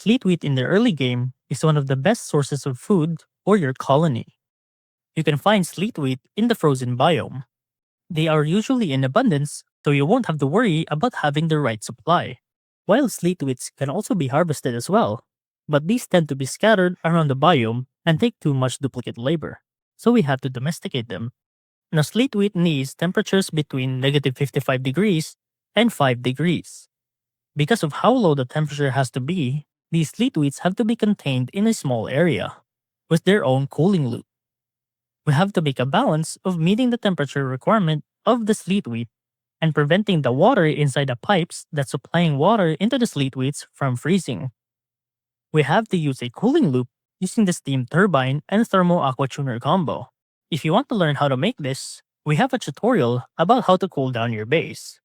Sleet wheat in the early game is one of the best sources of food for your colony. You can find sleet wheat in the frozen biome. They are usually in abundance, so you won't have to worry about having the right supply. Wild sleet wheats can also be harvested as well, but these tend to be scattered around the biome and take too much duplicate labor, so we have to domesticate them. Now, sleet wheat needs temperatures between negative 55 degrees and 5 degrees. Because of how low the temperature has to be, these sleet wheats have to be contained in a small area, with their own cooling loop. We have to make a balance of meeting the temperature requirement of the sleet wheat and preventing the water inside the pipes that's supplying water into the sleet wheats from freezing. We have to use a cooling loop using the steam turbine and thermo aqua tuner combo. If you want to learn how to make this, we have a tutorial about how to cool down your base.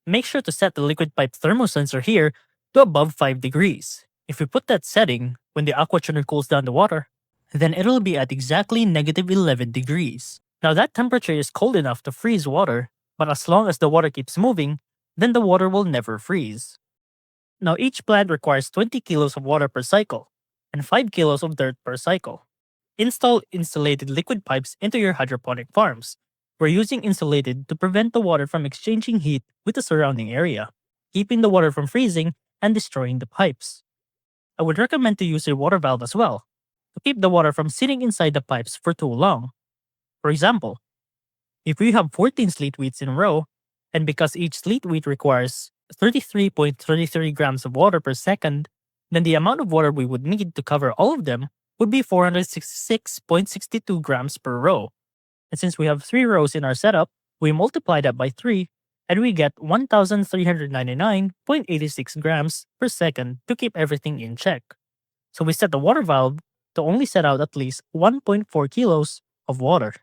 Make sure to set the liquid pipe thermosensor here to above 5 degrees. If we put that setting when the aqua tuner cools down the water, then it'll be at exactly negative 11 degrees. Now that temperature is cold enough to freeze water, but as long as the water keeps moving, then the water will never freeze. Now each plant requires 20 kilos of water per cycle and 5 kilos of dirt per cycle. Install insulated liquid pipes into your hydroponic farms. We're using insulated to prevent the water from exchanging heat with the surrounding area, keeping the water from freezing and destroying the pipes. I would recommend to use a water valve as well, to keep the water from sitting inside the pipes for too long. For example, if we have 14 sleet wheats in a row, and because each sleet wheat requires 33.33 grams of water per second, then the amount of water we would need to cover all of them would be 466.62 grams per row. And since we have 3 rows in our setup, we multiply that by 3 and we get 1399.86 grams per second to keep everything in check. So we set the water valve to only set out at least 1.4 kilos of water.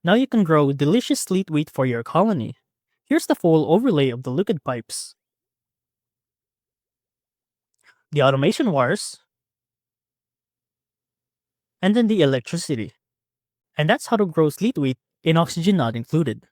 Now you can grow delicious sleet wheat for your colony. Here's the full overlay of the liquid pipes, the automation wires, and then the electricity. And that's how to grow sleet wheat in oxygen not included.